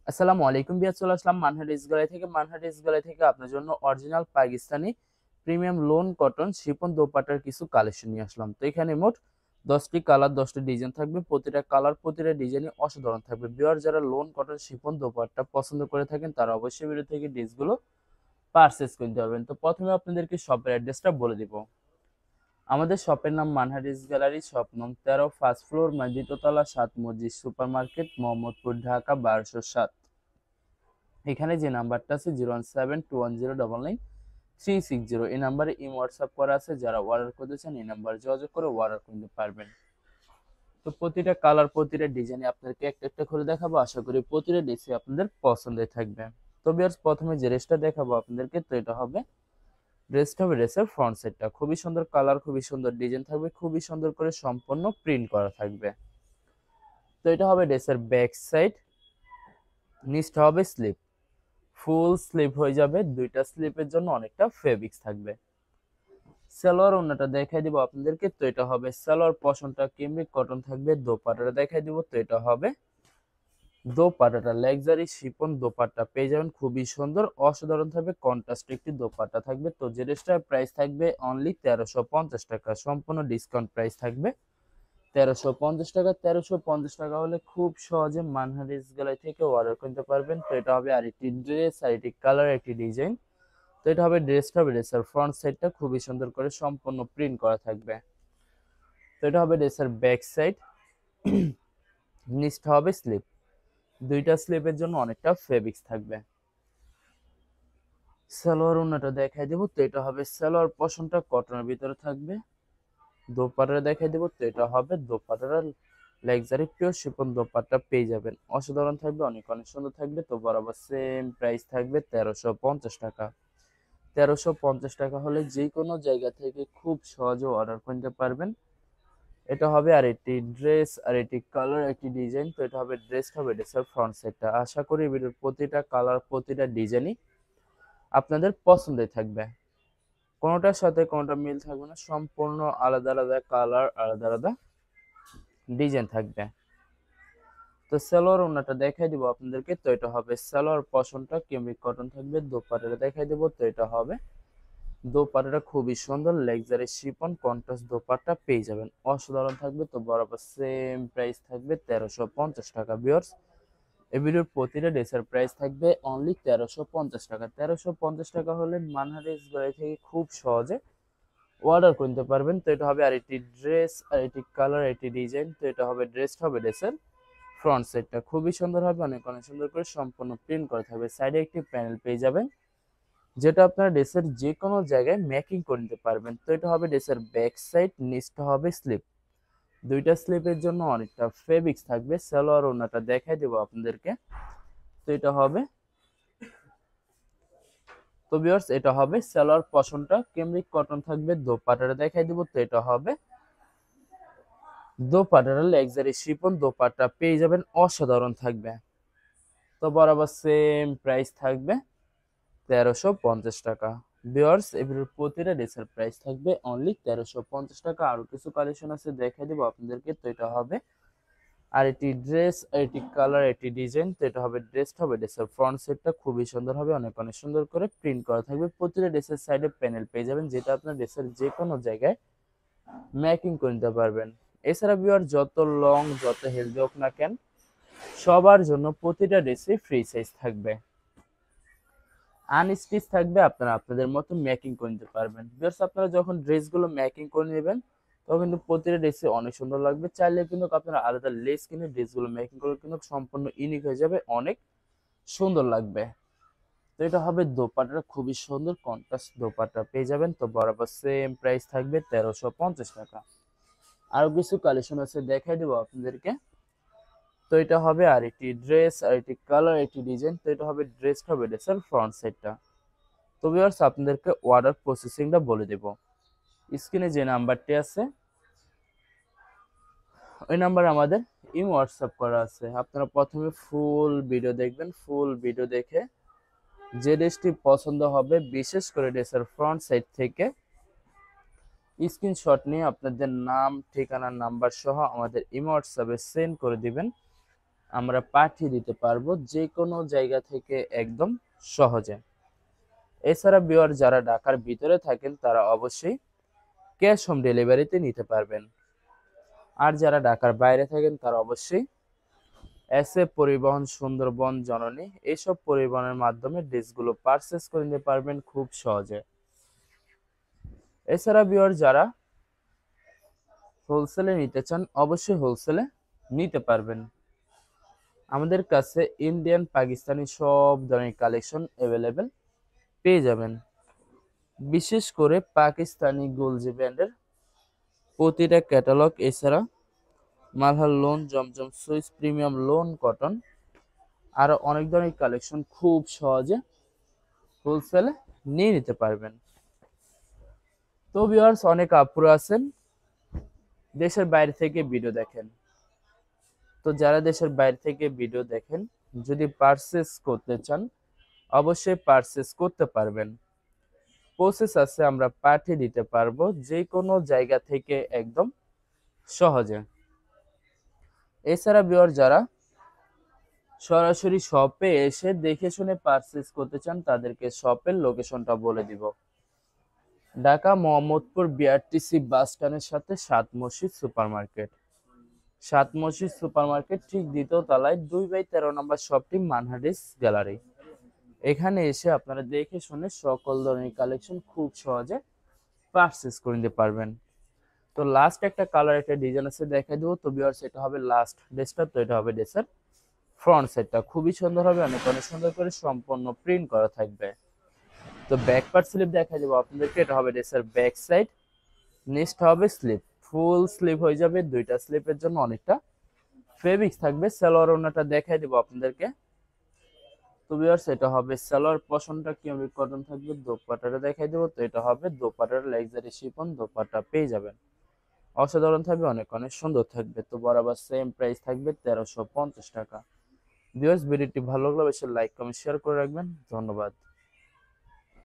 আসসালামু আলাইকুম বিয়ার, চলে আসলাম মানহাট ড্রেস গ্যালারি থেকে আপনার জন্য original Pakistani premium lawn cotton chiffon দোপাট্টার কিছু কালেকশন নিয়ে আসলাম। তো এখানে মোট 10টি কালার 10টি ডিজাইন থাকবে, প্রতিটা কালার প্রতিটা ডিজাইনই অসাধারণ থাকবে। বিয়ার যারা লোন কটন শিফন দোপাট্টা পছন্দ করে থাকেন তারা অবশ্যই ভিডিও থেকে ড্রেসগুলো পারচেজ করতে পারবেন। তো প্রথমে আপনাদেরকে শপের অ্যাড্রেসটা বলে দিব। আমাদের শপের নাম মানহাট ড্রেস গ্যালারি, শপ নং 13, ফার্স্ট ফ্লোর, দ্বিতীয়তলা, 7 মসজিদ সুপার মার্কেট, মোহাম্মদপুর, ঢাকা 1207। এখানে যে নাম্বারটা আছে 01721099360, এই নাম্বারে হোয়াটসঅ্যাপ করা আছে। যারা অর্ডার করতে চান এই নাম্বারে যোগাযোগ করে অর্ডার করতে পারবেন। তো প্রতিটা কালার প্রতিটা ডিজাইনে আপনাদেরকে একটা একটা করে দেখাবো, আশা করি প্রতিটা ডিজাইন আপনাদের পছন্দের থাকবে। তো ভিউয়ার্স, প্রথমে যে ড্রেসটা দেখাবো আপনাদেরকে, তো এটা হবে ড্রেসের ফ্রন্ট সাইডটা খুবই সুন্দর কালার, খুবই সুন্দর ডিজাইন থাকবে, খুবই সুন্দর করে সম্পূর্ণ প্রিন্ট করা থাকবে। তো এটা হবে ড্রেসের ব্যাক সাইড, নিচটা হবে স্লিপ, ফুল স্লিপ হয়ে যাবে, দুইটা স্লিপের জন্য অনেকটা ফেব্রিক্স থাকবে। সালোয়ার ওন্নাটা দেখাই দিব আপনাদেরকে, তো এটা হবে সালোয়ার পশনটা কেমব্রিক কটন থাকবে। দোপাট্টাটা দেখাই দিব, তো এটা হবে দোপাট্টাটা লাক্সারি শিফন দোপাট্টা পেয়ে যাবেন, খুবই সুন্দর অসাধারণ থাকবে, কন্ট্রাস্ট একটি দোপাট্টা থাকবে। তো যে ড্রেসটার প্রাইস থাকবে অনলি 1350 টাকা, সম্পূর্ণ ডিসকাউন্ট প্রাইস থাকবে 1350 টাকা। 1350 টাকা হলে খুব সহজে মানহাট ড্রেস গ্যালারি থেকে অর্ডার করতে পারবেন। তো এটা হবে আরেকটি ড্রেস, আরেকটি কালার, একটি ডিজাইন। তো এটা হবে ড্রেসের ফ্রন্ট সাইডটা খুবই সুন্দর করে সম্পূর্ণ প্রিন্ট করা থাকবে। তো এটা হবে ড্রেসের ব্যাক সাইড, নিচটা হবে স্লিপ, দুইটা স্লিপের জন্য অনেকটা ফেব্রিক্স থাকবে। সালোয়ার ওন্নাটা দেখাই দেবো, তো এটা হবে সালোয়ার পশনটা কটনের ভিতরে থাকবে। দোপাট্টা দেখাই দেবো, তো এটা হবে দোপাট্টাটা লাক্সারি পিওর শিফন দোপাট্টা পেয়ে যাবেন, অসাধারণ থাকবে, অনেক অনেক সুন্দর থাকবে। তো বরাবর সেম প্রাইস থাকবে 1350 টাকা। 1350 টাকা হলে যে কোনো জায়গা থেকে খুব সহজে অর্ডার করতে পারবেন। এটা হবে আর একটি ড্রেস, আর একটি কালার, একটি ডিজাইন। তো এটা হবে ড্রেসের ফ্রন্ট সাইডটা। আশা করি ভিডিওর প্রতিটা কালার প্রতিটা ডিজাইনই আপনাদের পছন্দের থাকবে, কোনোটার সাথে কোনোটা মিল থাকবে না, সম্পূর্ণ আলাদা আলাদা কালার, আলাদা আলাদা ডিজাইন থাকবে। তো সালোয়ার ওন্নাটা দেখাই দিব আপনাদেরকে, তো এটা হবে সালোয়ার পশনটা কেমিক কটন থাকবে। দোপাট্টাটা দেখাই দেবো, তো এটা হবে দোপাট্টাটা খুবই সুন্দর লাক্সারি শিফন কন্ট্রাস্ট দোপাট্টা পেয়ে যাবেন, অসাধারণ থাকবে। তো বরাবর সেম প্রাইস থাকবে 1350 টাকা। ভিউয়ার্স, এই ভিডিওর প্রতিটা ড্রেসের প্রাইস থাকবে অনলি 1350 টাকা। 1350 টাকা হলে মানহাট ড্রেস গ্যালারি থেকে খুব সহজে অর্ডার করতে পারবেন। তো এটা হবে আরেকটি ড্রেস, আরেকটি কালার, আরেকটি ডিজাইন। তো এটা হবে ড্রেসের ফ্রন্ট সাইডটা খুবই সুন্দর হবে, অনেক অনেক সুন্দর করে সম্পূর্ণ প্রিন্ট করা থাকবে। সাইডে একটি প্যানেল পেয়ে যাবেন, যেটা আপনার ড্রেসের যে কোনো জায়গায় ম্যাকিং করে নিতে পারবেন। তো এটা হবে ড্রেসের ব্যাক সাইড, নিচটা হবে স্লিপ, দুইটা স্লিপের জন্য অনেকটা ফেব্রিক্স থাকবে। সালোয়ার ওন্নাটা দেখাই দেবো আপনাদেরকে, তো এটা হবে, তো ভিউয়ার্স এটা হবে সালোয়ার পশনটা কেমব্রিক কটন থাকবে। দোপাট্টাটা দেখাই দেবো, তো এটা হবে দোপাট্টাটা লাক্সারি শিফন দোপাট্টা পেয়ে যাবেন, অসাধারণ থাকবে। তো বরাবর সেম প্রাইস থাকবে 1350 টাকা। ভিউয়ার্স, এগুলোর প্রতিটা ড্রেসের প্রাইস থাকবে অনলি 1350 টাকা। আরো কিছু কালেকশন আছে দেখাই দেবো আপনাদেরকে, তো এটা হবে আর এটি ড্রেস, এটি কালার, এটি ডিজাইন। তো এটা হবে ড্রেসের ফ্রন্ট সেটটা খুবই সুন্দর হবে, অনেক অনেক সুন্দর করে প্রিন্ট করা থাকবে। প্রতিটা ড্রেসের সাইডে প্যানেল পেয়ে যাবেন, যেটা আপনার ড্রেসের যে কোনো জায়গায় ম্যাকিং করে নিতে পারবেন। এছাড়া ভিউয়ার যত লং যত হেলদি হোক না কেন, সবার জন্য প্রতিটা ড্রেসে ফ্রি সাইজ থাকবে, আনস্টিচ থাকবে, আপনারা আপনাদের মতো মেকিং করে নিতে পারবেন। ভিউয়ার্স, আপনারা যখন ড্রেসগুলো মেকিং করে নেবেন তখন কিন্তু প্রতিটা ড্রেসে অনেক সুন্দর লাগবে। চাইলে কিন্তু আপনারা আলাদা লেস কিনে ড্রেসগুলো মেকিং করে কিন্তু সম্পূর্ণ ইউনিক হয়ে যাবে, অনেক সুন্দর লাগবে। তো এটা হবে দোপাট্টাটা খুবই সুন্দর কন্ট্রাস্ট দোপাট্টা পেয়ে যাবেন। তো বরাবর সেম প্রাইস থাকবে 1350 টাকা। আরো কিছু কালেকশন আছে দেখাই দেবো আপনাদেরকে। তো এটা হবে আর একটি ড্রেস, আর একটি কালার, একটি ডিজাইন। তো এটা হবে ড্রেসের ফ্রন্ট সাইডটা। তো ভিউয়ার্স, আপনাদেরকে অর্ডার প্রসেসিংটা বলে দেব। স্ক্রিনে যে নাম্বারটি আছে ওই নাম্বারে আমাদের হোয়াটসঅ্যাপ করা আছে। আপনারা প্রথমে ফুল ভিডিও দেখবেন, ফুল ভিডিও দেখে যে ড্রেসটি পছন্দ হবে, বিশেষ করে ড্রেসের ফ্রন্ট সাইড থেকে স্ক্রিনশট নিয়ে আপনাদের নাম, ঠিকানা, নাম্বার সহ আমাদের হোয়াটসঅ্যাপে সেন্ড করে দিবেন। আমরা পাঠিয়ে দিতে পারবো যে কোনো জায়গা থেকে একদম সহজে। এছাড়া ভিউয়ার যারা ঢাকার ভিতরে থাকেন তারা অবশ্যই ক্যাশ হোম ডেলিভারিতে নিতে পারবেন। আর যারা ঢাকার বাইরে থাকেন তারা অবশ্যই এসএ পরিবহন, সুন্দরবন, জননী এইসব পরিবহনের মাধ্যমে ড্রেসগুলো পারচেস করে নিতে পারবেন খুব সহজে। এছাড়া ভিউয়ার যারা হোলসেলে নিতে চান অবশ্যই হোলসেলে নিতে পারবেন। আমাদের কাছে ইন্ডিয়ান, পাকিস্তানি সব ধরনের কালেকশন অ্যাভেলেবেল পেয়ে যাবেন। বিশেষ করে পাকিস্তানি গোলজি ব্র্যান্ডের প্রতিটা ক্যাটালগ, এছাড়া মালহার লোন, জমজম সুইস, প্রিমিয়াম লোন, কটন আরো অনেক ধরনের কালেকশন খুব সহজে হোলসেলে নিয়ে নিতে পারবেন। তো ভিউয়ার্স, অনেক আপুরা আছেন দেশের বাইরে থেকে ভিডিও দেখেন। তো যারা দেশের বাইরে থেকে ভিডিও দেখেন, যদি পারচেস করতে চান অবশ্যই পারচেস করতে পারবেন। প্রসেস আছে, আমরা পাঠিয়ে দিতে পারবো যে কোনো জায়গা থেকে একদম সহজে। এছাড়া ভিউয়ার যারা সরাসরি শপে এসে দেখে শুনে পারচেস করতে চান তাদেরকে শপের লোকেশনটা বলে দিব। ঢাকা মোহাম্মদপুর বিআরটিসি বাস স্ট্যান্ডের সাথে সাত মসজিদ সুপার মার্কেট। সাত মসজিদ সুপার মার্কেট ঠিক দ্বিতীয় তলায় 2/13 নম্বর শপটি মানহাডিস গ্যালারি। এখানে এসে আপনারা দেখে শুনে সকল ধরনের কালেকশন খুব সহজে পারচেস করে নিতে পারবেন। তো লাস্ট একটা কালার, একটা ডিজাইন আছে দেখাই দেবো। তো ভিউয়ার্স, এটা হবে লাস্ট ড্রেসটা। তো এটা হবে ড্রেসের ফ্রন্ট সাইডটা, খুবই সুন্দর হবে, অনেক অনেক সুন্দর করে সম্পূর্ণ প্রিন্ট করা থাকবে। তো ব্যাক পার্ট স্লিপ দেখাই দেবো আপনাদেরকে। এটা হবে ড্রেসের ব্যাক সাইড, নেক্সট হবে স্লিপ, ফুল স্লিপ হয়ে যাবে। দুইটা স্লিপের জন্য অনেকটা ফেব্রিক্স থাকবে। সালোয়ার ওড়নাটা দেখাই দেবো আপনাদেরকে। তো ভিউয়ার্স, এটা হবে সালোয়ার পশনটা কিভাবে কটন থাকবে। দোপাট্টাটা দেখাই দেবো। তো এটা হবে দোপাট্টার লাক্সারি শিফন দোপাট্টা পেয়ে যাবেন। অসাধারণ থাকবে, অনেক অনেক সুন্দর থাকবে। তো বরাবর সেম প্রাইস থাকবে 1350 টাকা। ভিউয়ার্স, ভিডিওটি ভালো লাগলে অবশ্যই লাইক, কমেন্ট, শেয়ার করে রাখবেন। ধন্যবাদ।